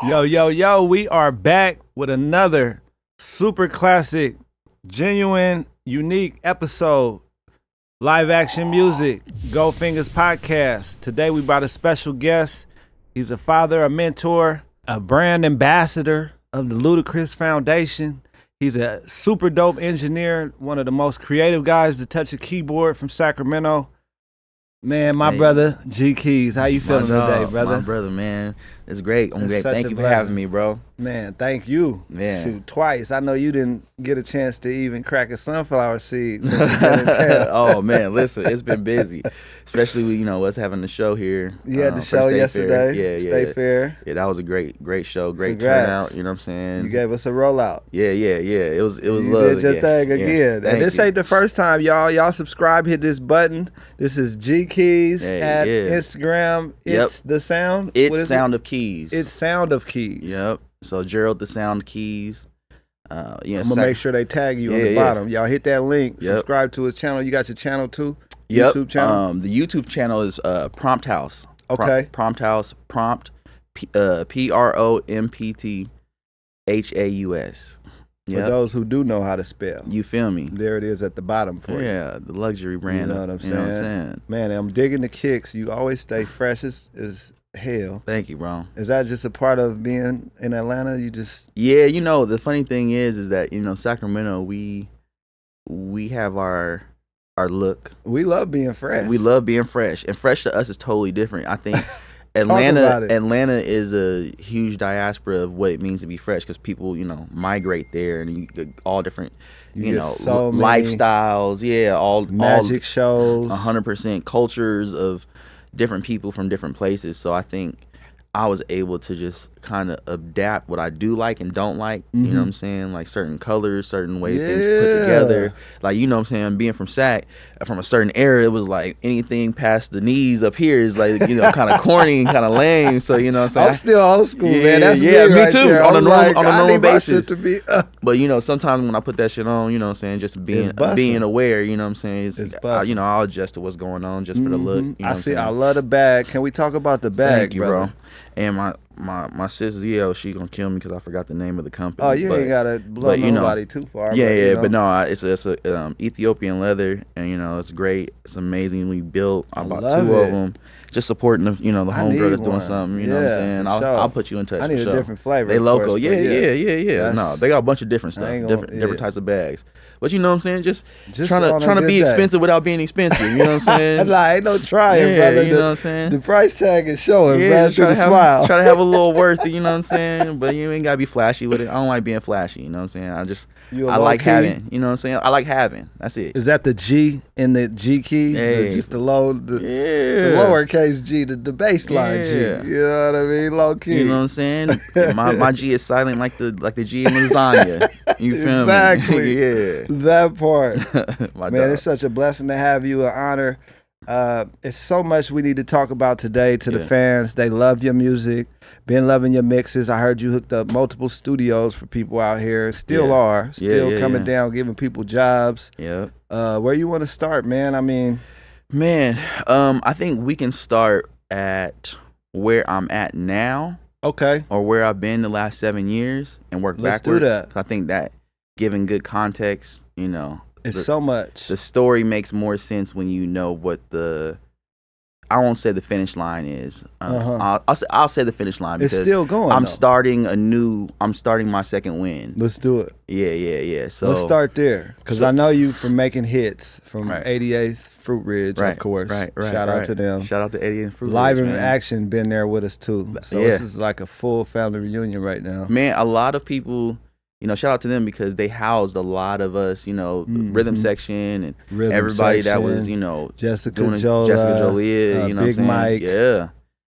Yo, we are back with another super classic, genuine, unique episode. Live action music, Goldfingaz podcast. Today we brought a special guest. He's a father, a mentor, a brand ambassador of the Ludacris Foundation. He's a super dope engineer, one of the most creative guys to touch a keyboard from Sacramento. Man, my brother, G Keys. How you feeling today, brother? My brother, man. It's great. I'm great. such Thank a you for blessing. having me, bro. Man, thank you. Man. Shoot, twice. I know you didn't get a chance to even crack a sunflower seed since you've been in town. Oh, man, listen, it's been busy. Especially with, us having the show here. You had the for show State yesterday. Fair. State Fair. Yeah, that was a great show. Great Congrats. turnout, you know what I'm saying? You gave us a rollout. Yeah. It was You lovely. did your thing again. Thank And this you. ain't the first time, y'all. Y'all subscribe, hit this button. This is G Keys at Instagram. It's the sound. What It's is Sound it? of Keys. It's Sound of Keys. Yep. So Gerald the Sound Keys. I'm gonna make sure they tag you on the bottom. Y'all hit that link. Yep. Subscribe to his channel. You got your channel too? Yep. YouTube channel? The YouTube channel is Prompt House. Okay. Prompt House. Prompt. PROMPTHAUS. For those who do know how to spell. You feel me? There it is at the bottom for you. Yeah, the luxury brand. You know what I'm saying? You know what I'm saying? Man, I'm digging the kicks. You always stay fresh as hell. Thank you, bro. Is that just a part of being in Atlanta? You just Yeah, the funny thing is that Sacramento, we have our look. we love being fresh. We love being fresh, and fresh to us is totally different. I think about it. Atlanta is a huge diaspora of what it means to be fresh because people migrate there, and you get all different get so many lifestyles. Yeah, all magic shows. 100% cultures of different people from different places. So I think I was able to just kind of adapt what I do like and don't like. You know what I'm saying? Like certain colors, certain way things put together. Like, you know what I'm saying? Being from Sac, from a certain era, it was like anything past the knees up here is like, kind of corny and kind of lame. So, you know what I'm saying? I'm still old school, Yeah, man. That's yeah, me right too, there. on a I'm normal- like, on a I normal need my basis. shit to be But, sometimes when I put that shit on, you know what I'm saying? Just being bussin'. aware, you know what I'm saying? It's bussin'. I'll adjust to what's going on just for the look. You know I what I'm see. saying? I love the bag. Can we talk about the bag, Thank you, brother? bro. And my sis Zio, she gonna kill me because I forgot the name of the company. Oh, you ain't gotta blow nobody too far. But no, it's a Ethiopian leather, and it's great. It's amazingly built. I bought love two of it. them, just supporting the I homegirl that's need doing one. something. You know what I'm Yeah, saying? for I'll sure. put you in touch. I need for a sure. different flavor. They of local, course, yeah. That's- No, they got a bunch of different stuff, I ain't gonna- different types of bags. But you know what I'm saying? Just Just trying on a to good be day. expensive without being expensive. You know what I'm saying? Like, ain't no trying, Yeah, brother. you know what I'm saying? The price tag is showing, Yeah, man. just Through the smile. try to have a little worth, you know what I'm saying? But you ain't gotta be flashy with it. I don't like being flashy, you know what I'm saying? You a I like low-key? having, you know what I'm saying? I like having. That's it. Is that the G in the G keys? Hey. Just the the Yeah. lowercase G, the baseline Yeah. G. You know what I mean? Low key. You know what I'm saying? my G is silent like the G in lasagna. You feel Exactly. me? Yeah. That part. My Man, dog. it's such a blessing to have you, an honor. It's so much we need to talk about today to the fans. They love your music, been loving your mixes. I heard you hooked up multiple studios for people out here. Still are. Still coming down, giving people jobs. Yeah. Where you want to start, man? I mean, Man, I think we can start at where I'm at now. okay. Or where I've been the last 7 years and work Let's do backwards. that. I think that giving good context, It's so much. the story makes more sense when you know what I won't say the finish line is. I'll say the finish line It's because still going. I'm though. starting my second win. Let's do it. Yeah. So Let's start there, because I know you from making hits from Right. 88th Fruit Ridge, of course. Right. Shout out to them. Shout out to Eddie and Fruit Live Ridge, in man. action, been there with us too. So Yeah. this is like a full family reunion right now. Man, a lot of people, shout out to them because they housed a lot of us, rhythm section and Rhythm everybody that was, section, Jessica doing Jola, Jessica Jolia, you know Big what I'm Mike. saying?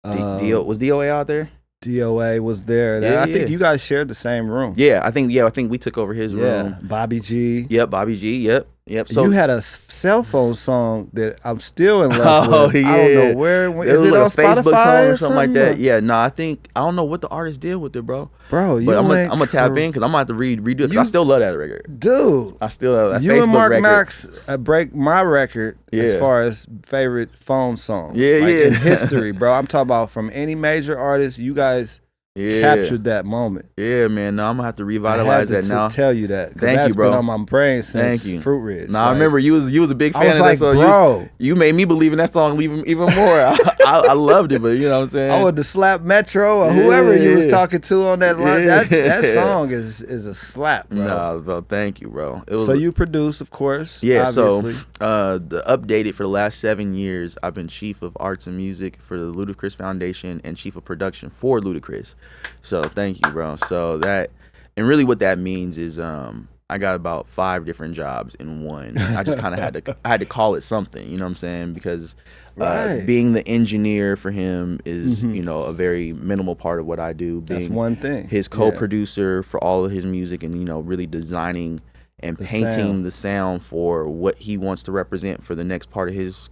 Yeah. Was DOA out there? DOA was there. Yeah, I think yeah. you guys shared the same room. Yeah, I think we took over his room. Bobby G. Yep, Bobby G. Yep. So you had a cell phone song that I'm still in love Oh, with. I yeah. don't know where. it Is was it like on a Facebook Spotify song or or something like that. or- Yeah, no, I don't know what the artist did with it, bro. Bro, you But I'm went gonna tap in because I'm gonna have to redo it. 'Cause You- I still love that record. Dude, I still love that you Facebook and Mark record. Knox break my record as Yeah. far as favorite phone songs. Yeah, like yeah. in history, bro. I'm talking about from any major artist. You guys captured that moment. Yeah, man. No, I'm gonna have to revitalize that now. Tell you that. Thank that's you, bro. Been on my brain since Thank you. Fruit Ridge. I remember you was a big fan I was of like, that song. bro, you made me believe in that song even more. I loved it, but you know what I'm saying. I would to slap Metro or whoever you was talking to on that line. That song is a slap, bro. No, bro. Thank you, bro. So you produce, of course. Yeah. Obviously. So the updated for the last 7 years, I've been chief of arts and music for the Ludacris Foundation and chief of production for Ludacris. So thank you, bro. So that, and really what that means is I got about 5 different jobs in one. I just kind of had to call it something, you know what I'm saying? Because being the engineer for him is, you know, a very minimal part of what I do. Being that's one thing. His co-producer for all of his music and, you know, really designing and painting the sound for what he wants to represent for the next part of his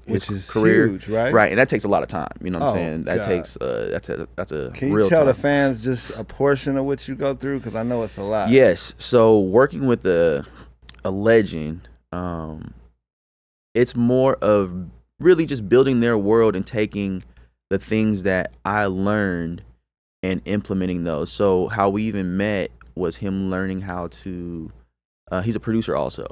career. Huge, right? Right, and that takes a lot of time. You know what I'm saying? That takes that's a Can real you tell time. the fans just a portion of what you go through? Because I know it's a lot. Yes. So working with a legend, it's more of really just building their world and taking the things that I learned and implementing those. So how we even met was him learning how to. He's a producer also,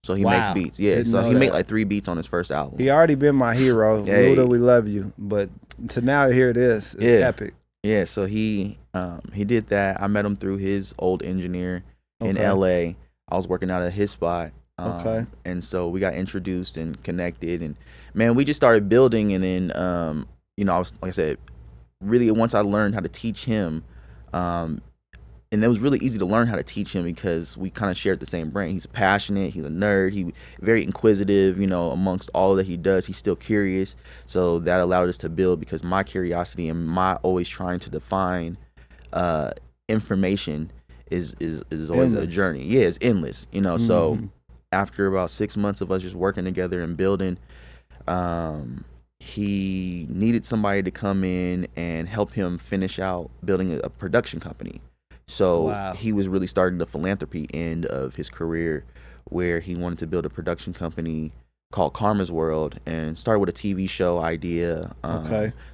so he makes beats. Yeah, Didn't so know he that. made like 3 beats on his first album. He already been my hero. Hey. Luda, we love you. But to now here it is. It's epic. Yeah, so he did that. I met him through his old engineer in LA. I was working out at his spot. And so we got introduced and connected, and man, we just started building. And then you know, I was, like I said, really once I learned how to teach him, and it was really easy to learn how to teach him because we kind of shared the same brain. He's passionate, he's a nerd, he's very inquisitive, you know, amongst all that he does, he's still curious. So that allowed us to build because my curiosity and my always trying to define information is always a journey. Yeah, it's endless, you know. So after about 6 months of us just working together and building, he needed somebody to come in and help him finish out building a production company. So he was really starting the philanthropy end of his career where he wanted to build a production company called Karma's World and started with a TV show idea.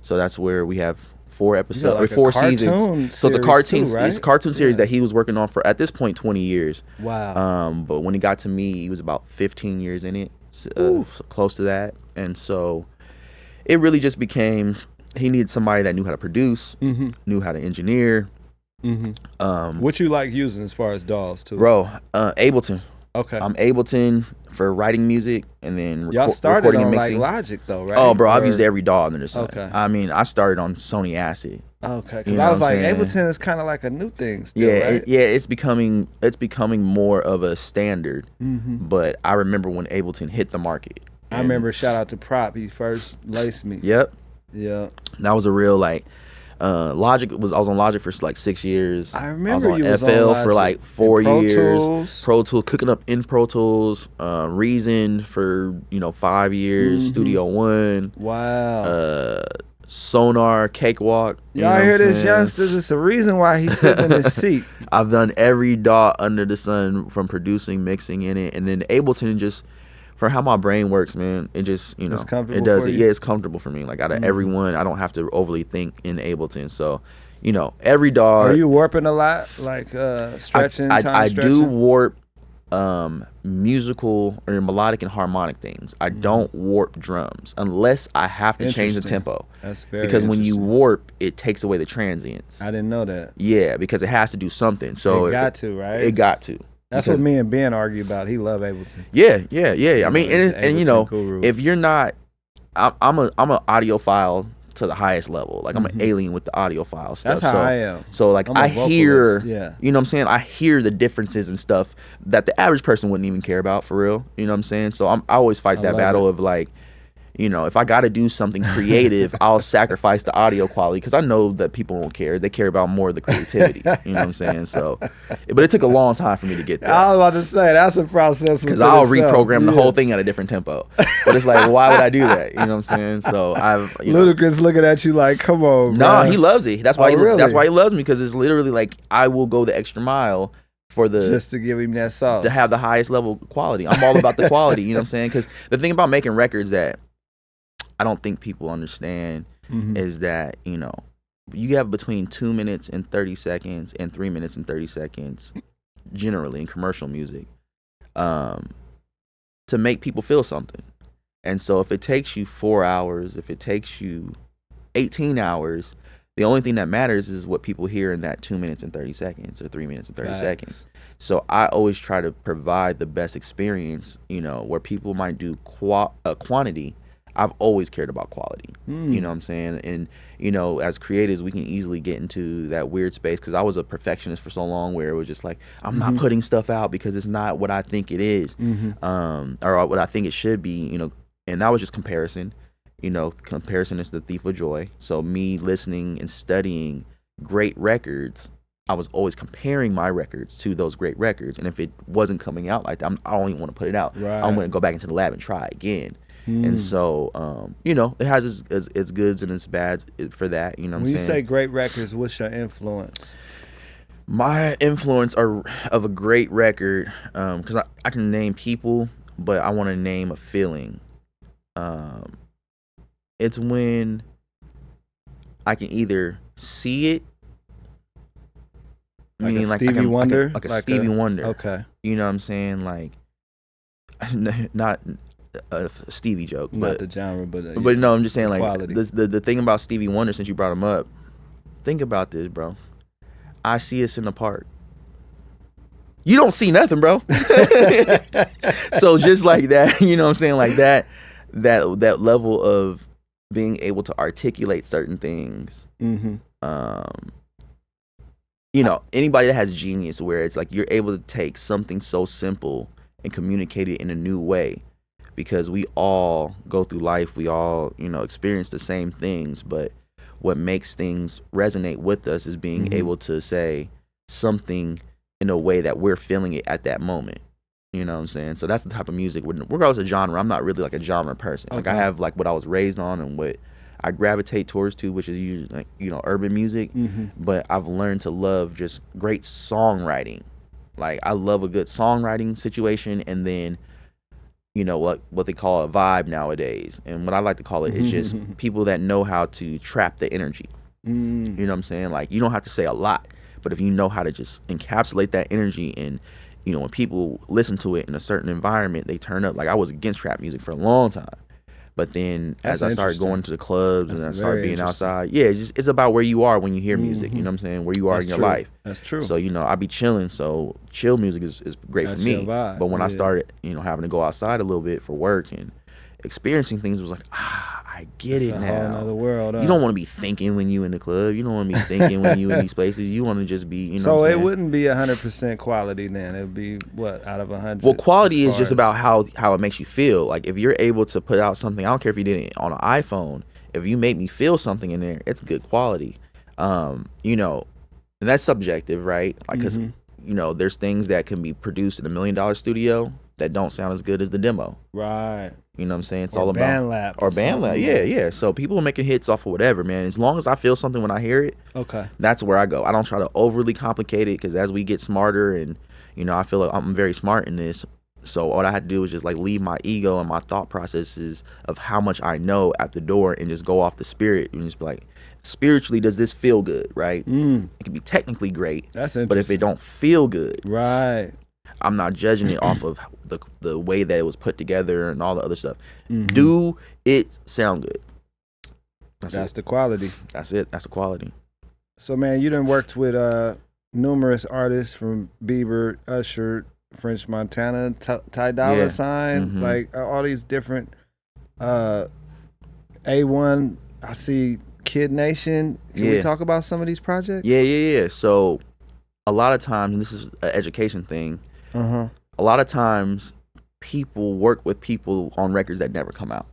So that's where we have 4 episodes or 4 seasons. So it's a cartoon, right? It's a cartoon series that he was working on for at this point 20 years. Wow. But when he got to me, he was about 15 years in it, so close to that. And so it really just became he needed somebody that knew how to produce, knew how to engineer. What you like using as far as DAWs too? Bro, Ableton. Okay. I'm Ableton for writing music and then y'all started recording on and mixing. like Logic though, right? Oh, bro, I've used every DAW under the sun. Okay. I mean, I started on Sony Acid. Okay, because I was like, Ableton is kind of like a new thing still, right? It's becoming more of a standard. But I remember when Ableton hit the market. I remember, shout out to Prop, he first laced me. Yep. Yeah. That was a real like. Logic I was on Logic for like 6 years. I remember I was on FL for like 4 years. Tools. Pro Tools, cooking up in Pro Tools. Reason for 5 years. Studio One. Wow. Sonar, Cakewalk. Y'all hear this, youngsters? It's a reason why he's sitting in his seat. I've done every DAW under the sun from producing, mixing in it, and then Ableton just. For how my brain works, man, it just, it's comfortable it does for it. you? Yeah, it's comfortable for me. Like out of everyone, I don't have to overly think in Ableton. So, every DAW. Are you warping a lot, like stretching? I do warp musical or melodic and harmonic things. I don't warp drums unless I have to change the tempo. That's very because when you warp, it takes away the transients. I didn't know that. Yeah, because it has to do something. So it got to, right? It got to. That's what me and Ben argue about. He love Ableton. Yeah. I mean, and if you're not, I'm an audiophile to the highest level. Like I'm an alien with the audiophile stuff. That's how I am. So like I hear, you know what I'm saying? I hear the differences and stuff that the average person wouldn't even care about for real. You know what I'm saying? So I always fight that battle of like, if I got to do something creative, I'll sacrifice the audio quality because I know that people won't care. They care about more of the creativity. You know what I'm saying? So, but it took a long time for me to get there. I was about to say, that's a process. Because I'll reprogram the whole thing at a different tempo. But it's like, why would I do that? You know what I'm saying? So Ludacris looking at you like, come on, no, he loves it. That's why that's why he loves me, because it's literally like I will go the extra mile for just to give him that sauce, to have the highest level quality. I'm all about the quality. You know what I'm saying? Because the thing about making records that I don't think people understand is that, you have between 2 minutes and 30 seconds and 3 minutes and 30 seconds generally in commercial music to make people feel something. And so if it takes you 4 hours, if it takes you 18 hours, the only thing that matters is what people hear in that 2 minutes and 30 seconds or 3 minutes and 30 seconds. So I always try to provide the best experience, you know, where people might do quantity. I've always cared about quality. You know what I'm saying? And, you know, as creatives, we can easily get into that weird space because I was a perfectionist for so long where it was just like, I'm not putting stuff out because it's not what I think it is, or what I think it should be, you know, and that was just comparison. You know, comparison is the thief of joy. So me listening and studying great records, I was always comparing my records to those great records. And if it wasn't coming out like that, I don't even want to put it out. Right. I want to go back into the lab and try again. And so, you know, it has its goods and its bads for that. You know what I'm saying? When you say great records, what's your influence? My influence of a great record, because I can name people, but I want to name a feeling. It's when I can either see it, meaning like Stevie Wonder, like a Stevie Wonder. Okay, you know what I'm saying? Like, not a Stevie joke, not the genre, but no, I'm just saying like quality. The thing about Stevie Wonder, since you brought him up, think about this, bro. I see us in the park. You don't see nothing, bro. So just like that, you know what I'm saying? Like that level of being able to articulate certain things. You know, anybody that has genius where it's like you're able to take something so simple and communicate it in a new way, because we all go through life, we all, you know, experience the same things, but what makes things resonate with us is being able to say something in a way that we're feeling it at that moment. You know what I'm saying? So that's the type of music, regardless of genre. I'm not really like a genre person. Like I have like what I was raised on and what I gravitate towards to, which is usually like, you know, urban music. But I've learned to love just great songwriting. Like I love a good songwriting situation, and then, you know, what they call a vibe nowadays. And what I like to call it is just people that know how to trap the energy. You know what I'm saying? Like you don't have to say a lot, but if you know how to just encapsulate that energy, and you know, when people listen to it in a certain environment, they turn up. Like I was against trap music for a long time, but then as I started going to the clubs and I started being outside, it's about where you are when you hear music. You know what I'm saying? Where you are in your life. That's true. So, you know, I be chilling. So chill music is great for me. But when I started, you know, having to go outside a little bit for work and experiencing things, was like, I get it now. It's a whole other world. You don't want to be thinking when you in the club. You don't want to be thinking when you in these places. You want to just be, you know. So it wouldn't be 100% quality then. It would be what, out of 100? Well, quality is just about how it makes you feel. Like if you're able to put out something, I don't care if you did it on an iPhone. If you make me feel something in there, it's good quality. You know, and that's subjective, right? Like, cause you know, there's things that can be produced in $1 million studio that don't sound as good as the demo. Right. You know what I'm saying? It's or all about BandLab. Yeah. So people are making hits off of whatever, man. As long as I feel something when I hear it, that's where I go. I don't try to overly complicate it, because as we get smarter, and you know, I feel like I'm very smart in this. So all I had to do was just like leave my ego and my thought processes of how much I know at the door, and just go off the spirit and just be like, spiritually, does this feel good? Right? It can be technically great, that's interesting, but if it don't feel good, right, I'm not judging it off of the way that it was put together and all the other stuff. Do it sound good? That's the quality. That's it. That's the quality. So, man, you done worked with numerous artists, from Bieber, Usher, French Montana, Ty Dolla Sign, like all these different. A1, I see Kid Nation. Can we talk about some of these projects? Yeah. So a lot of times, and this is an education thing, a lot of times people work with people on records that never come out.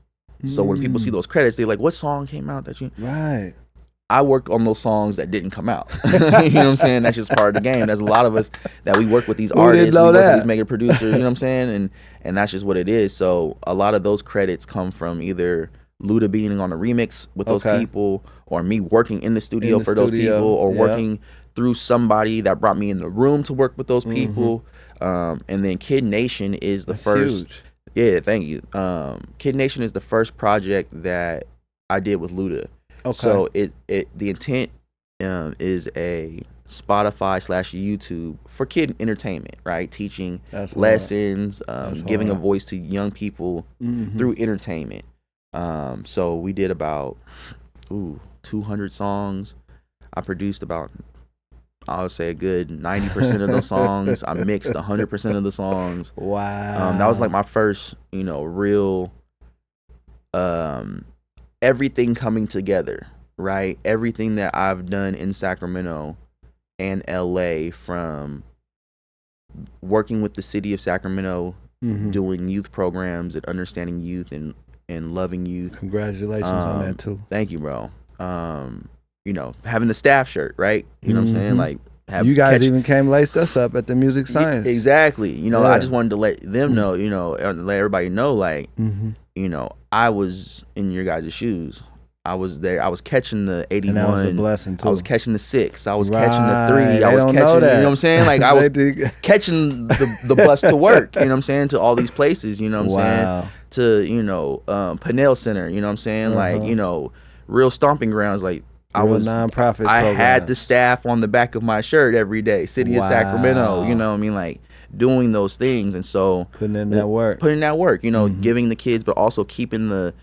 So when people see those credits, they're like, what song came out that you... Right. I worked on those songs that didn't come out. You know what I'm saying? That's just part of the game. There's a lot of us that we work with these artists, we work with these mega producers, you know what I'm saying? And that's just what it is. So a lot of those credits come from either Luda being on a remix with those people, or me working in the studio for those people, or working through somebody that brought me in the room to work with those people. And then Kid Nation is the first. Huge. Yeah, thank you. Kid Nation is the first project that I did with Luda. So the intent is a Spotify / YouTube for kid entertainment, right? Teaching That's lessons, giving a hard. voice to young people through entertainment. So we did about 200 songs. I produced about, I would say, a good 90% of those songs. I mixed 100% of the songs. Wow. That was like my first, real everything coming together, right? Everything that I've done in Sacramento and LA, from working with the city of Sacramento, doing youth programs and understanding youth and loving youth. Congratulations on that too. Thank you, bro. Having the staff shirt, right? You know what I'm saying? Like, you guys even came laced us up at the music science. Exactly. I just wanted to let them know, let everybody know, like, I was in your guys' shoes. I was there. I was catching the 81. And that was a blessing too. I was catching the 6. I was catching the 3. They I was don't catching, know that. you know what I'm saying? Like, I was catching the bus to work, you know what I'm saying? To all these places, you know what I'm saying? To, Pinnell Center, you know what I'm saying? Like, real stomping grounds. Like, I was nonprofit. I had the staff on the back of my shirt every day. City of Sacramento, you know what I mean? Like, doing those things. And so putting in that work, giving the kids, but also keeping the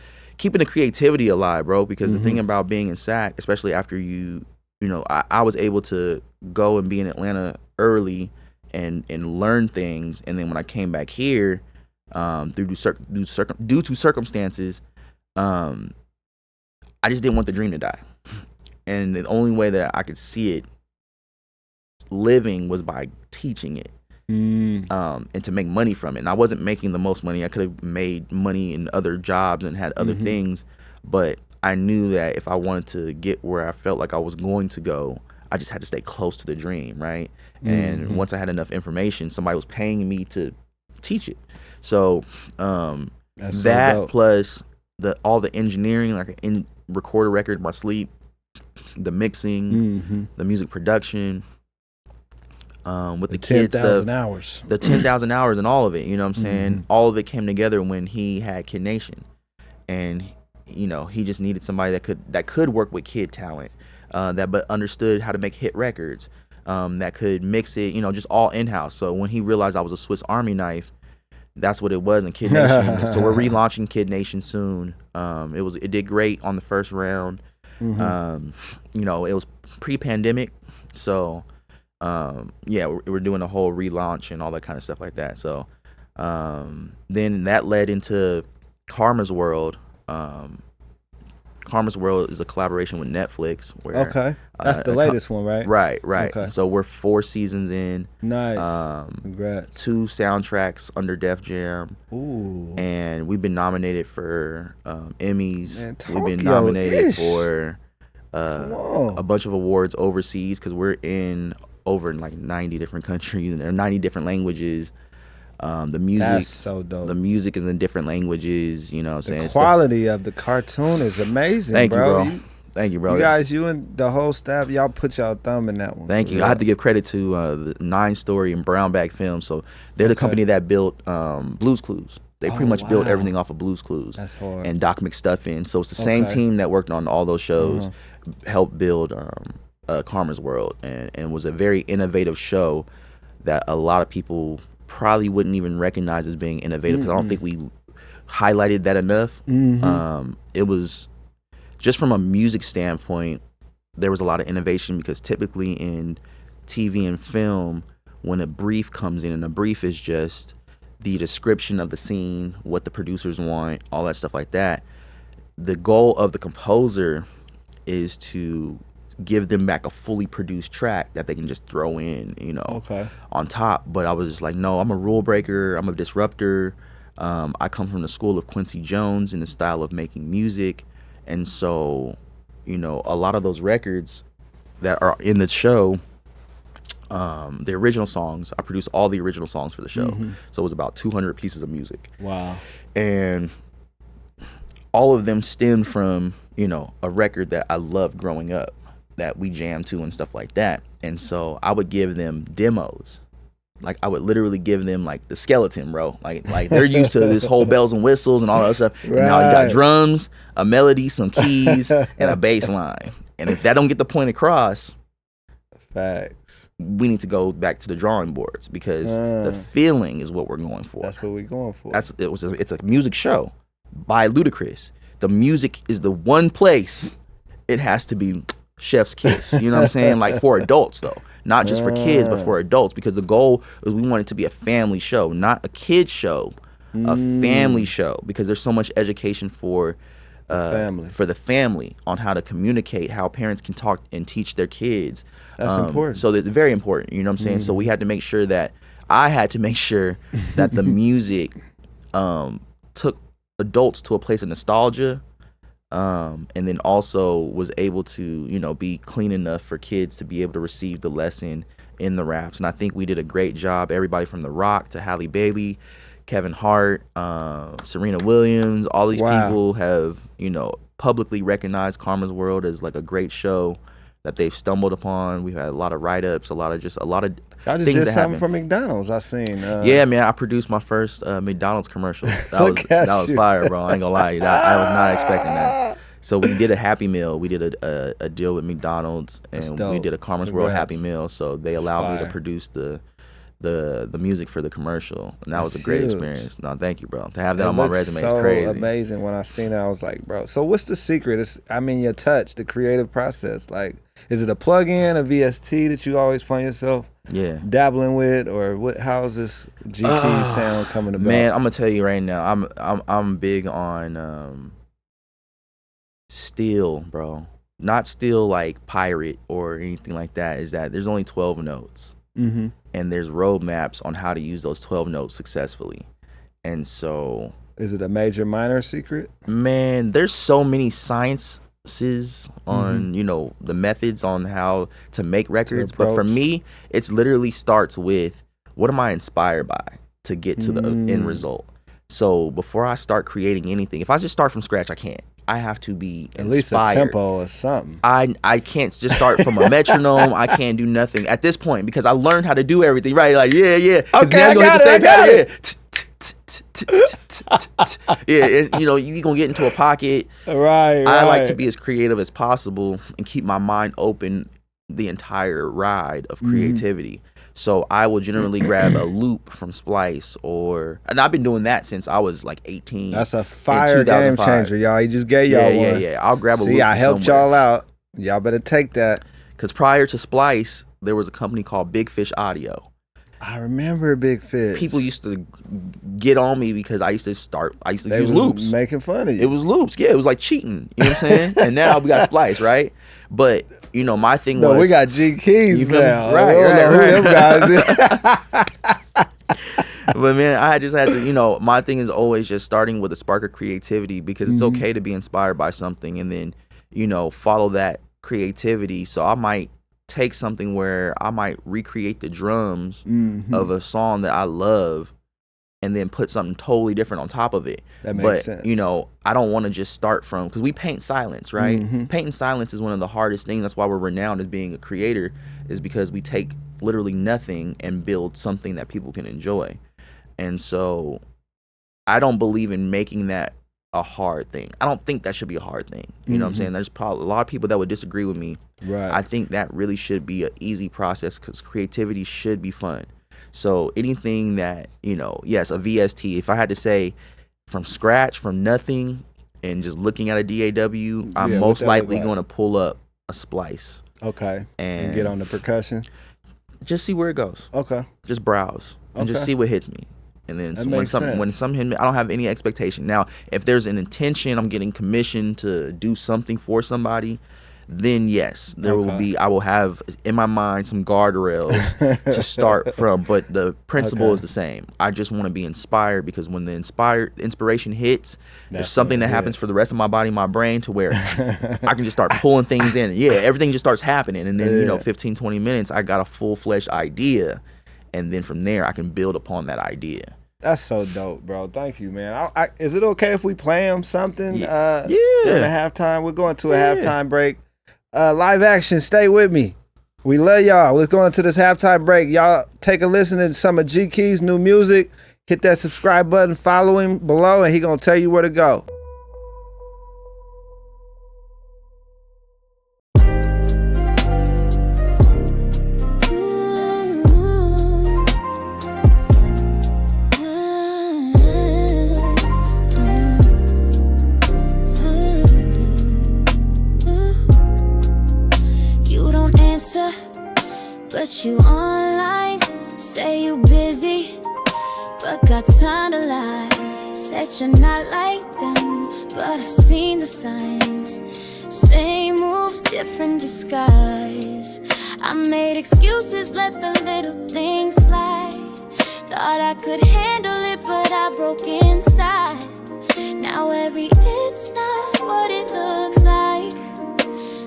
creativity alive, bro. Because the thing about being in Sac, especially after I was able to go and be in Atlanta early and learn things, and then when I came back here, due to circumstances, I just didn't want the dream to die. And the only way that I could see it living was by teaching it, and to make money from it. And I wasn't making the most money. I could have made money in other jobs and had other things, but I knew that if I wanted to get where I felt like I was going to go, I just had to stay close to the dream, right? And once I had enough information, somebody was paying me to teach it. So that plus all the engineering, like record a record in my sleep, the mixing, the music production, with the kids stuff, 10,000 hours, the 10,000 hours, and all of it. You know what I'm saying? All of it came together when he had Kid Nation, and he just needed somebody that could work with kid talent, but understood how to make hit records, that could mix it, just all in house. So when he realized I was a Swiss Army knife, that's what it was in Kid Nation. So we're relaunching Kid Nation soon. It did great on the first round. It was pre-pandemic, so we're doing a whole relaunch and all that kind of stuff like that. So then that led into Karma's World. Karma's World is a collaboration with Netflix. Where, that's the latest one, right? Right. Okay. So we're 4 seasons in. Nice. Congrats. 2 soundtracks under Def Jam. Ooh. And we've been nominated for Emmys. Man, we've been nominated for a bunch of awards overseas, because we're in over like 90 different countries and there are 90 different languages. The music, that's so dope. The music is in different languages, you know what I'm saying? The quality of the cartoon is amazing. Thank you, bro. Thank you, bro. You guys, you and the whole staff, y'all put y'all thumb in that one. Thank you. Real. I have to give credit to the 9 Story and Brownback Films. So they're the company that built Blue's Clues. They pretty much built everything off of Blue's Clues. That's hard. And Doc McStuffin. So it's the same team that worked on all those shows, helped build Karma's World, and was a very innovative show that a lot of people probably wouldn't even recognize as being innovative, because I don't think we highlighted that enough. It was just from a music standpoint, there was a lot of innovation, because typically in TV and film, when a brief comes in, and a brief is just the description of the scene, what the producers want, all that stuff like that, the goal of the composer is to give them back a fully produced track that they can just throw in, on top. But I was just like, no, I'm a rule breaker. I'm a disruptor. I come from the school of Quincy Jones in the style of making music. And so, a lot of those records that are in the show, the original songs, I produced all the original songs for the show. So it was about 200 pieces of music. Wow. And all of them stemmed from, a record that I loved growing up, that we jammed to and stuff like that. And so I would give them demos. Like, I would literally give them like the skeleton, bro. Like they're used to this whole bells and whistles and all that stuff. Right. And now you got drums, a melody, some keys, and a bass line. And if that don't get the point across, facts. we need to go back to the drawing boards because the feeling is what we're going for. That's what we're going for. It's a music show by Ludacris. The music is the one place it has to be chef's kiss. You know what I'm saying? Like for adults though, not just for kids, but for adults. Because the goal is we want it to be a family show, not a kid show, a family show. Because there's so much education for the family on how to communicate, how parents can talk and teach their kids. That's important. So it's very important. You know what I'm saying? So we had to make sure that the music took adults to a place of nostalgia, and then also was able to, be clean enough for kids to be able to receive the lesson in the raps. And I think we did a great job. Everybody from The Rock to Halle Bailey, Kevin Hart, Serena Williams, all these people have, publicly recognized Karma's World as like a great show that they've stumbled upon. We've had a lot of write-ups, a lot of Y'all just things did that something happen. for McDonald's. I seen. Yeah, man, I produced my first McDonald's commercial. That was fire, bro. I ain't gonna lie, I was not expecting that. So we did a Happy Meal. We did a deal with McDonald's, and we did a Karma's World Happy Meal. So they allowed me to produce the music for the commercial, and that was a great experience. No, thank you, bro. To have that on my resume is crazy. Amazing. When I seen it, I was like, bro. So what's the secret? Your touch, the creative process. Like, is it a plug-in, a VST that you always find yourself dabbling with, or what? How's this G Keys sound coming about? Man, I'm gonna tell you right now. I'm big on steel, bro. Not steel like pirate or anything like that. Is that there's only 12 notes. Mm-hmm. And there's roadmaps on how to use those 12 notes successfully. And so, is it a major minor secret? Man, there's so many sciences on the methods on how to make records, but for me it's literally starts with what am I inspired by to get to the end result. So before I start creating anything, if I just start from scratch, I can't. I have to be inspired. At least a tempo or something. I can't just start from a metronome. I can't do nothing at this point because I learned how to do everything, right? Like, yeah. Okay, I got it. Yeah, you're going to get into a pocket. Right. I like to be as creative as possible and keep my mind open the entire ride of creativity. So I will generally grab a loop from Splice, and I've been doing that since I was like 18. That's a fire game changer, y'all. He just gave y'all one. Yeah. I'll grab a loop. See, I helped y'all out. Y'all better take that. Because prior to Splice, there was a company called Big Fish Audio. I remember Big Fish. People used to get on me because I used to use loops. Making fun of you. It was loops. Yeah, it was like cheating. You know what I'm saying? And now we got Splice, right? But, my thing was... No, we got G Keys now. Right. Who them guys is. But, man, I just had to, my thing is always just starting with a spark of creativity because it's okay to be inspired by something and then, follow that creativity. So I might take something where I might recreate the drums of a song that I love and then put something totally different on top of it. That makes sense. I don't want to just start from, because we paint silence, right? Painting silence is one of the hardest things. That's why we're renowned as being a creator, is because we take literally nothing and build something that people can enjoy. And so I don't believe in making that a hard thing. I don't think that should be a hard thing. You know what I'm saying? There's probably a lot of people that would disagree with me. Right. I think that really should be an easy process because creativity should be fun. So anything that, yes, a VST, if I had to say from scratch, from nothing, and just looking at a DAW, I'm most likely going to pull up a Splice. Okay. And get on the percussion? Just see where it goes. Okay. Just browse and just see what hits me. And then when some hit me, I don't have any expectation. Now, if there's an intention, I'm getting commissioned to do something for somebody, then yes, I will have in my mind some guardrails to start from, but the principle is the same. I just want to be inspired because when the inspiration hits, there's something that happens for the rest of my body, my brain, to where I can just start pulling things in. Yeah, everything just starts happening. And then, 15, 20 minutes, I got a full-fledged idea. And then from there, I can build upon that idea. That's so dope, bro. Thank you, man. Is it okay if we play him something during the halftime? We're going to a halftime break. Live action, stay with me. We love y'all. Let's go into this halftime break. Y'all take a listen to some of G Keys' new music. Hit that subscribe button, follow him below, and he gonna tell you where to go. But you online, say you busy, but got time to lie. Said you're not like them, but I've seen the signs. Same moves, different disguise. I made excuses, let the little things slide. Thought I could handle it, but I broke inside. Now it's not what it looks like.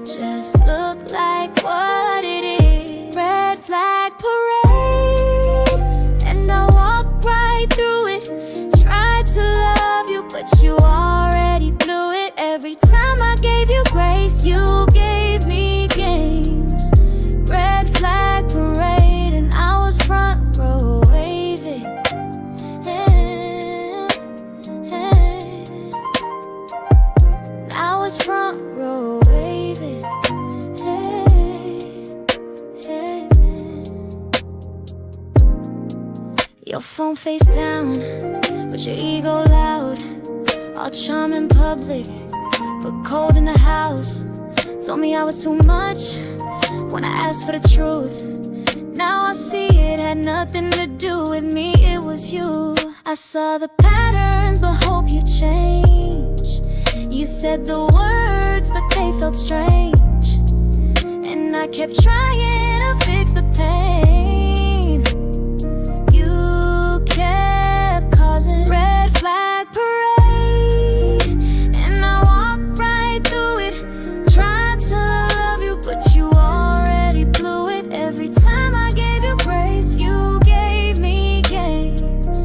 Just look like what it is. Red flag parade, and I walk right through it. Tried to love you, but you already blew it. Every time I gave you grace, you gave me games. Red flag parade, and I was front row waving. I was front row waving. Your phone face down, but your ego loud. All charm in public, but cold in the house. Told me I was too much when I asked for the truth. Now I see it had nothing to do with me, it was you. I saw the patterns, but hope you change. You said the words, but they felt strange. And I kept trying to fix the pain. You kept causing red flag parade, and I walked right through it. Tried to love you, but you already blew it. Every time I gave you grace, you gave me games.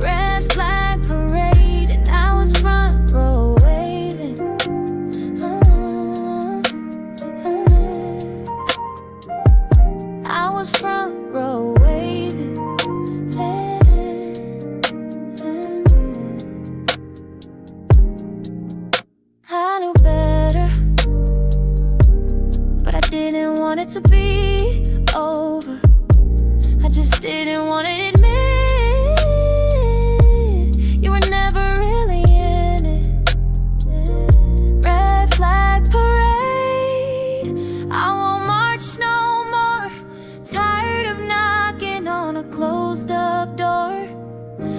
Red flag parade, and I was front row waving. I was front row waving. I knew better, but I didn't want it to be over. I just didn't want to admit you were never really in it. Red flag parade, I won't march no more. Tired of knocking on a closed up door.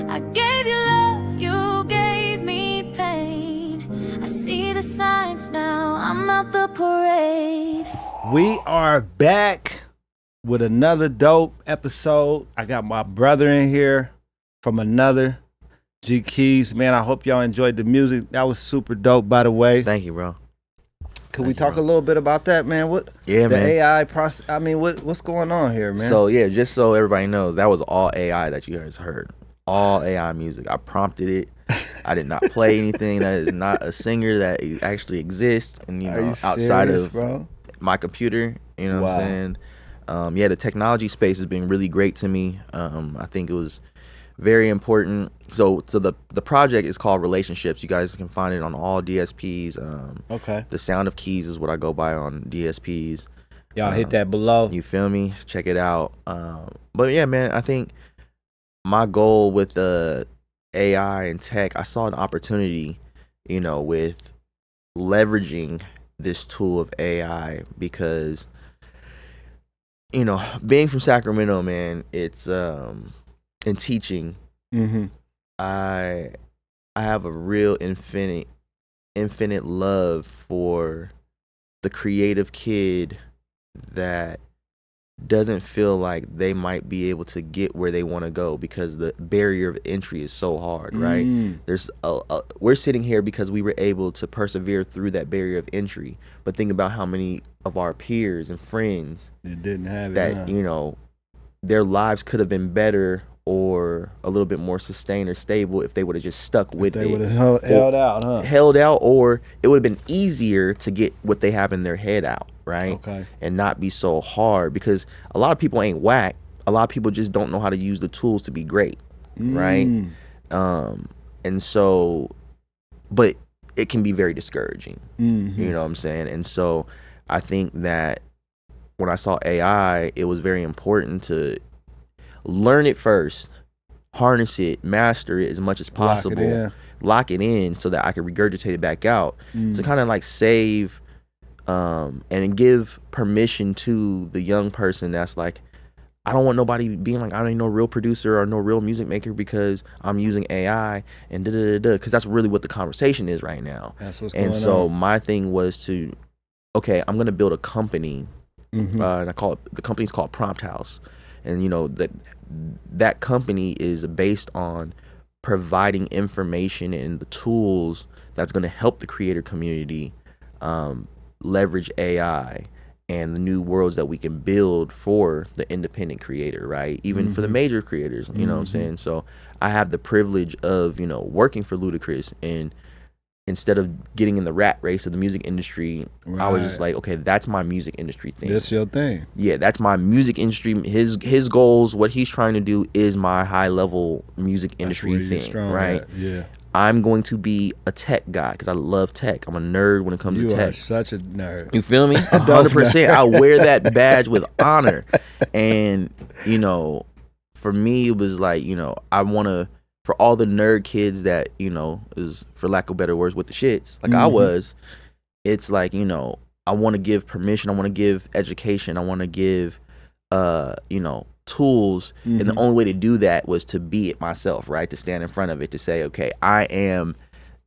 I gave you love, you gave me pain. I see the signs now, I'm out the parade. We are back with another dope episode. I got my brother in here from another G Keys. Man, I hope y'all enjoyed the music. That was super dope, by the way. Thank you, bro. Could we talk a little bit about that, man? What? Yeah, the man. AI process. I mean, what's going on here, man? So yeah, just so everybody knows, that was all AI that you guys heard. All AI music. I prompted it. I did not play anything. That is not a singer that actually exists, and outside serious, of bro? my computer. You know Wow. what I'm saying? Yeah, the technology space has been really great to me. I think it was very important. So the project is called Relationships. You guys can find it on all DSPs. Okay. The Sound of Keys is what I go by on DSPs. Y'all hit that below. You feel me? Check it out. But yeah, man, I think my goal with the AI and tech, I saw an opportunity, with leveraging this tool of AI because, being from Sacramento, man, it's in teaching. Mm-hmm. I have a real infinite love for the creative kid that doesn't feel like they might be able to get where they want to go because the barrier of entry is so hard, right? There's we're sitting here because we were able to persevere through that barrier of entry, but think about how many of our peers and friends It didn't have that it. their lives could have been better or a little bit more sustained or stable if they would have just stuck with They it. would have held out, huh? Held out, or it would have been easier to get what they have in their head out, right? Okay. And not be so hard, because a lot of people ain't whack. A lot of people just don't know how to use the tools to be great, right? And so, but it can be very discouraging. Mm-hmm. You know what I'm saying? And so I think that when I saw AI, it was very important to learn it first, harness it, master it as much as possible, lock it in so that I can regurgitate it back out to kind of like save and give permission to the young person that's like, I don't want nobody being like, I ain't no real producer or no real music maker because I'm using AI and because that's really what the conversation is right now. That's what's going on. And so my thing was to, okay, I'm gonna build a company, and the company's called Prompt House, and you know that company is based on providing information and the tools that's gonna help the creator community leverage AI and the new worlds that we can build for the independent creator, right? Even for the major creators, you know what I'm saying? So I have the privilege of, you know, working for Ludacris, and instead of getting in the rat race of the music industry, I was just like, okay, that's my music industry thing. That's your thing. Yeah, that's my music industry. His goals, what he's trying to do is my high level music industry thing, right? Yeah. I'm going to be a tech guy because I love tech. I'm a nerd when it comes to tech. You are such a nerd. You feel me? 100%. I wear that badge with honor. And, you know, for me, it was like, you know, I want to, for all the nerd kids that, you know, is, for lack of better words, with the shits, like I was, it's like, you know, I want to give permission. I want to give education. I want to give, you know, tools, and the only way to do that was to be it myself, right? To stand in front of it, to say, okay, I am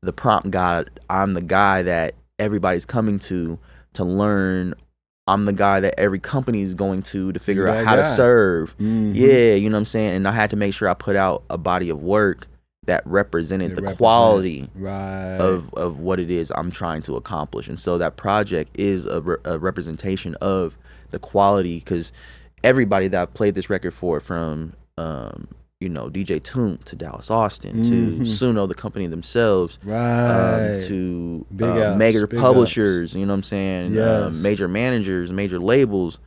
the prompt god. I'm the guy that everybody's coming to learn. I'm the guy that every company is going to figure out how to serve. Yeah, you know what I'm saying? And I had to make sure I put out a body of work that represented the quality of what it is I'm trying to accomplish. And so that project is a representation of the quality, because everybody that I've played this record for, from you know, DJ Toomp to Dallas Austin to Suno, the company themselves, to major publishers, you know what I'm saying, major managers, major labels,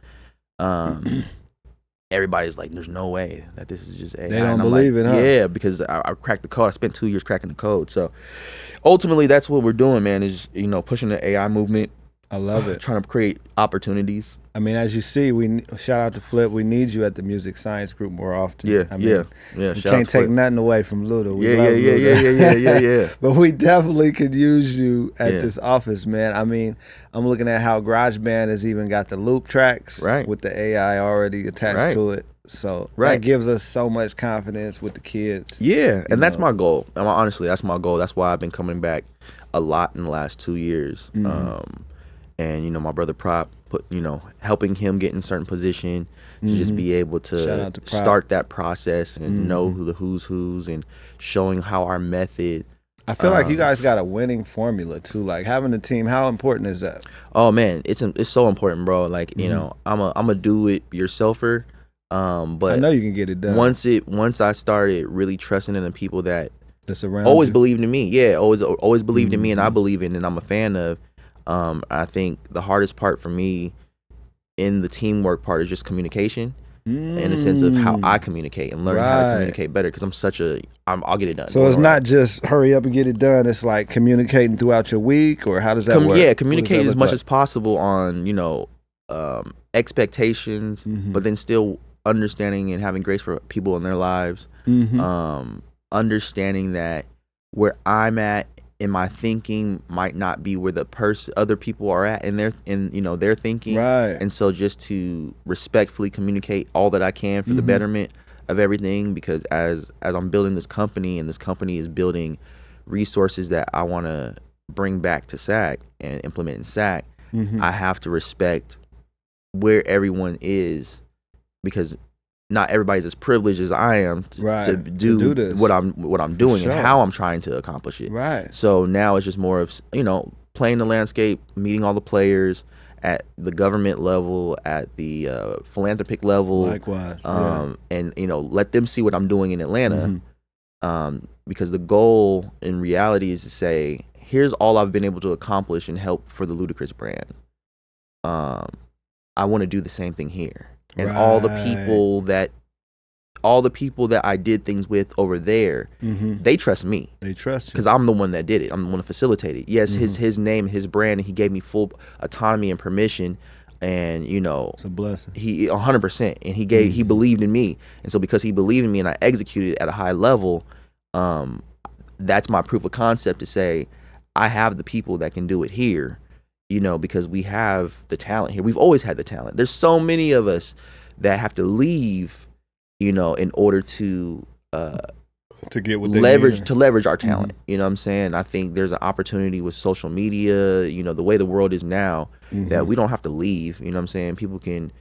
everybody's like, there's no way that this is just AI. They don't believe it, huh? Yeah, because I cracked the code. I spent 2 years cracking the code. So ultimately, that's what we're doing, man, is, you know, pushing the AI movement. I love it. Trying to create opportunities. I mean, as you see, we shout out to Flip. We need you at the Music Science Group more often. Yeah, I mean, yeah. You can't take nothing away from Luda. We love Luda. Yeah. But we definitely could use you at this office, man. I mean, I'm looking at how GarageBand has even got the loop tracks with the AI already attached to it. So that gives us so much confidence with the kids. Yeah, and that's my goal. Honestly, that's my goal. That's why I've been coming back a lot in the last 2 years. And, you know, my brother Prop, you know, helping him get in certain position to just be able to start that process and know who the who's and showing how our method. I feel like you guys got a winning formula too. Like, having a team, how important is that? Oh man, it's so important, bro. Like, you know, I'm a do it yourselfer. But I know you can get it done. Once I started really trusting in the people that around always you. believed in me. Yeah, always believed in me, and I believe in, and I'm a fan of. I think the hardest part for me in the teamwork part is just communication, in the sense of how I communicate and learning how to communicate better, because I'll get it done. So it's not just hurry up and get it done. It's like communicating throughout your week, or how does that work? Yeah, communicate as much as possible on, you know, expectations, but then still understanding and having grace for people in their lives. Understanding that where I'm at in my thinking might not be where the other people are at in their thinking, and so just to respectfully communicate all that I can for the betterment of everything, because as I'm building this company, and this company is building resources that I want to bring back to SAC and implement in SAC, I have to respect where everyone is, because not everybody's as privileged as I am to do this. what I'm doing and how I'm trying to accomplish it. So now it's just more of, you know, playing the landscape, meeting all the players at the government level, at the philanthropic level. Likewise. And, you know, let them see what I'm doing in Atlanta. Because the goal in reality is to say, here's all I've been able to accomplish and help for the Ludacris brand. I want to do the same thing here. And all the people that I did things with over there, they trust me. They trust you because I'm the one that did it. I'm the one that facilitated. Yes, his name, his brand, and he gave me full autonomy and permission. And, you know, it's a blessing. He 100%, and he believed in me. And so because he believed in me and I executed at a high level, that's my proof of concept to say I have the people that can do it here. You know, because we have the talent here. We've always had the talent. There's so many of us that have to leave, in order to get what they leverage our talent. You know what I'm saying? I think there's an opportunity with social media, the way the world is now, that we don't have to leave. You know what I'm saying? People can,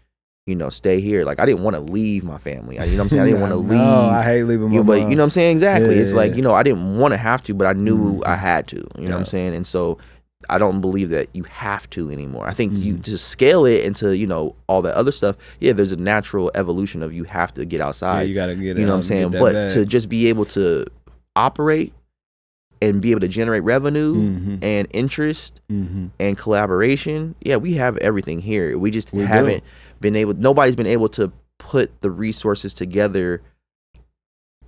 stay here. Like, I didn't want to leave my family. You know what I'm saying? I didn't want to leave. I hate leaving my mom. But you know what I'm saying? Exactly. Yeah, it's like, I didn't want to have to, but I knew I had to. You know what I'm saying? And so I don't believe that you have to anymore. I think you just scale it into, all that other stuff. Yeah, there's a natural evolution of you have to get outside. Yeah, you got to get it. You know what I'm saying? But to just be able to operate and be able to generate revenue and interest and collaboration, yeah, we have everything here. We just haven't been able, nobody's been able to put the resources together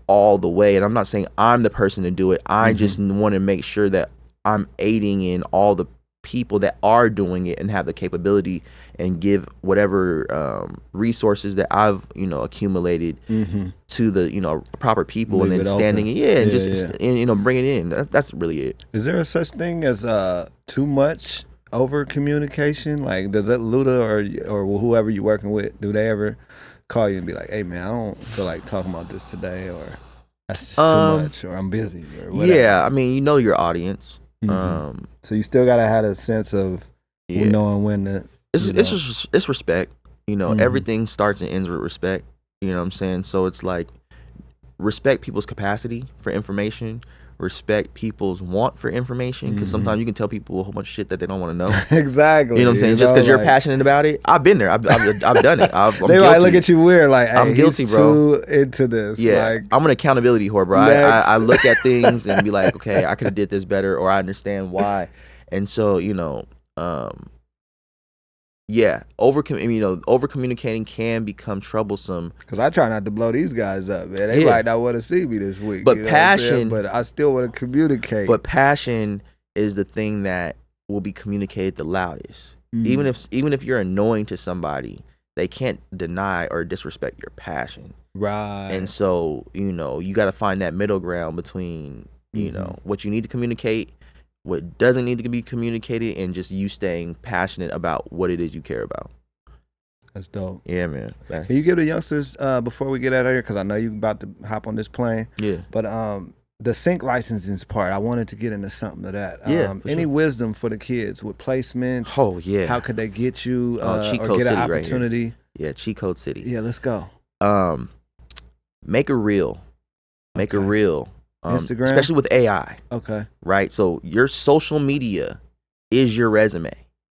all the way. And I'm not saying I'm the person to do it. I just want to make sure that I'm aiding in all the people that are doing it and have the capability and give whatever resources that I've accumulated to the proper people. Leave and then standing and bring it in. That's really it. Is there a such thing as too much over communication? Like, does that Luda or whoever you're working with, do they ever call you and be like, hey man, I don't feel like talking about this today, or that's just too much, or I'm busy, or whatever? Yeah, I mean, your audience. So you still gotta have a sense of knowing when to. It's respect. Everything starts and ends with respect. You know what I'm saying? So it's like, respect people's capacity for information. Respect people's want for information, because sometimes you can tell people a whole bunch of shit that they don't want to know. Exactly. You know what I'm saying? Just because you're passionate about it. I've been there. I've done it. They might look at you weird, like, hey, I'm guilty, he's bro. Too into this. Yeah, like, I'm an accountability whore, bro. I look at things and be like, okay, I could have did this better, or I understand why. And so, over communicating can become troublesome. Because I try not to blow these guys up, man. They might not want to see me this week. But passion, but I still want to communicate. But passion is the thing that will be communicated the loudest. Even if you're annoying to somebody, they can't deny or disrespect your passion. Right. And so, you got to find that middle ground between, what you need to communicate, what doesn't need to be communicated, and just you staying passionate about what it is you care about. That's dope. Yeah, man. Can you give the youngsters, before we get out of here, because I know you're about to hop on this plane. Yeah. But the sync licensing part, I wanted to get into something of that. Any wisdom for the kids with placements? Oh, yeah. How could they get you Cheat or Code get an City opportunity? Right here. Yeah, Cheat Code City. Yeah, let's go. Make a reel. Make a reel. Instagram? Especially with AI. Okay. Right? So your social media is your resume.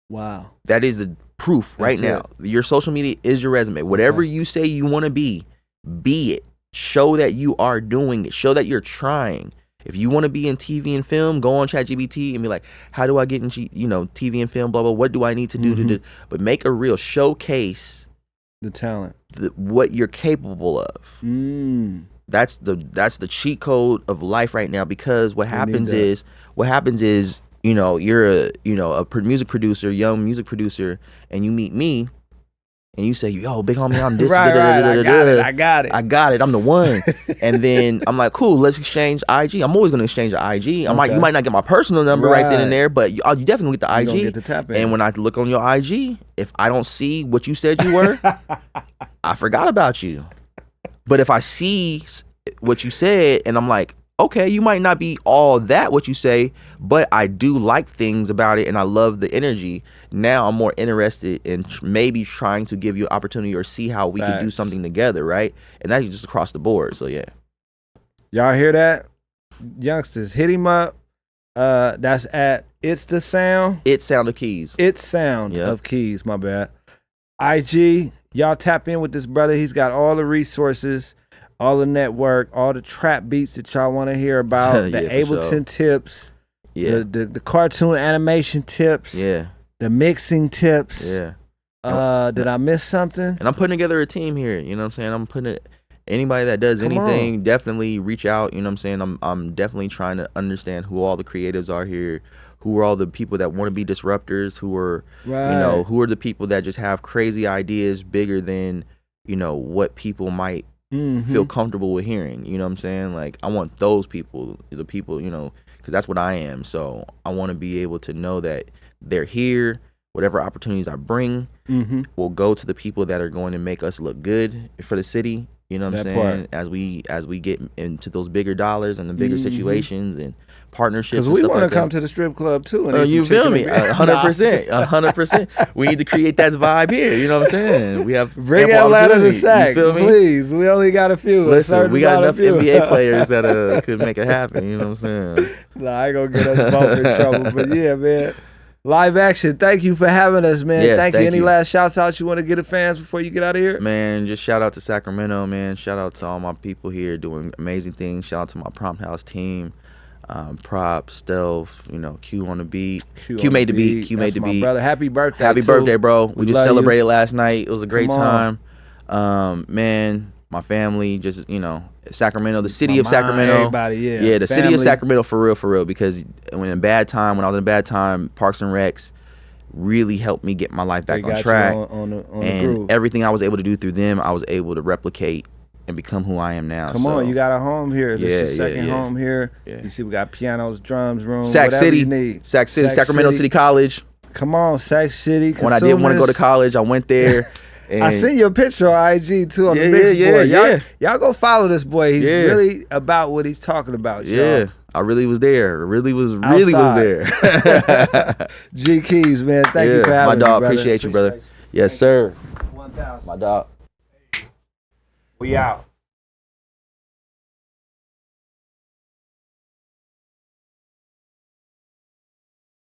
Wow. That is the proof right now. Your social media is your resume. Whatever you say you want to be it. Show that you are doing it. Show that you're trying. If you want to be in TV and film, go on ChatGPT and be like, how do I get in TV and film, blah, blah, what do I need to do? But make a reel. Showcase the talent. What you're capable of. That's the cheat code of life right now, because what happens is you're a music producer, young music producer, and you meet me and you say, yo, big homie, I'm this. Right, I got it. I'm the one. And then I'm like, cool, let's exchange IG. I'm always gonna exchange the IG. You might not get my personal number right then and there, but you definitely get the IG. Get the tap in. And when I look on your IG, if I don't see what you said you were, I forgot about you. But if I see what you said and I'm like, okay, you might not be all that what you say, but I do like things about it and I love the energy. Now I'm more interested in maybe trying to give you an opportunity or see how we can do something together, right? And that's just across the board. So yeah. Y'all hear that? Youngsters, hit him up. That's at Itssoundofkeys, my bad. IG, y'all tap in with this brother. He's got all the resources, all the network, all the trap beats that y'all want to hear about, the Ableton tips, the cartoon animation tips, the mixing tips. Did I miss something? And I'm putting together a team here, you know what I'm saying? I'm putting anybody that does anything, definitely reach out, you know what I'm saying? I'm definitely trying to understand who all the creatives are here, who are all the people that want to be disruptors, who are who are the people that just have crazy ideas bigger than, what people might feel comfortable with hearing, you know what I'm saying? Like, I want those people, the people, because that's what I am. So I want to be able to know that they're here. whatever opportunities I bring will go to the people that are going to make us look good for the city. You know what I'm saying? As we get into those bigger dollars and the bigger situations and partnerships. Because we want to come to the strip club too. And you feel me? 100%. 100%. We need to create that vibe here. You know what I'm saying? We have bring Atlanta to Sac, please. We only got a few. Listen, we got enough NBA players that could make it happen. You know what I'm saying? Nah, I ain't gonna get us both in trouble. But yeah, man. Live Action, thank you for having us, man. Yeah, thank you. Any last shouts out you want to give the fans before you get out of here? Man, just shout out to Sacramento, man. Shout out to all my people here doing amazing things. Shout out to my Prompt House team. Prop, Stealth, Q on the beat. Q made the beat. Q made the beat. Brother, happy birthday. Happy birthday, bro. We just celebrated last night. It was a great time. Man, my family, just, Sacramento, the city of Sacramento. Everybody, yeah. Yeah, the city of Sacramento for real, because when I was in a bad time, Parks and Recs really helped me get my life back on track. And everything I was able to do through them, I was able to replicate and become who I am now. Come on, you got a home here. This is your second home here. Yeah. You see, we got pianos, drums, room, Sac whatever City, you need. Sac City, Sacramento City College. Come on, Sac City. When I did want to go to college, I went there. And I seen your picture on IG too on the mix board. Y'all go follow this boy. He's really about what he's talking about. Yeah. I really was there. Really was there. G Keys, man. Thank you for having me, my dog. brother. Appreciate you, brother. Yes, sir. 1,000. My dog. We out.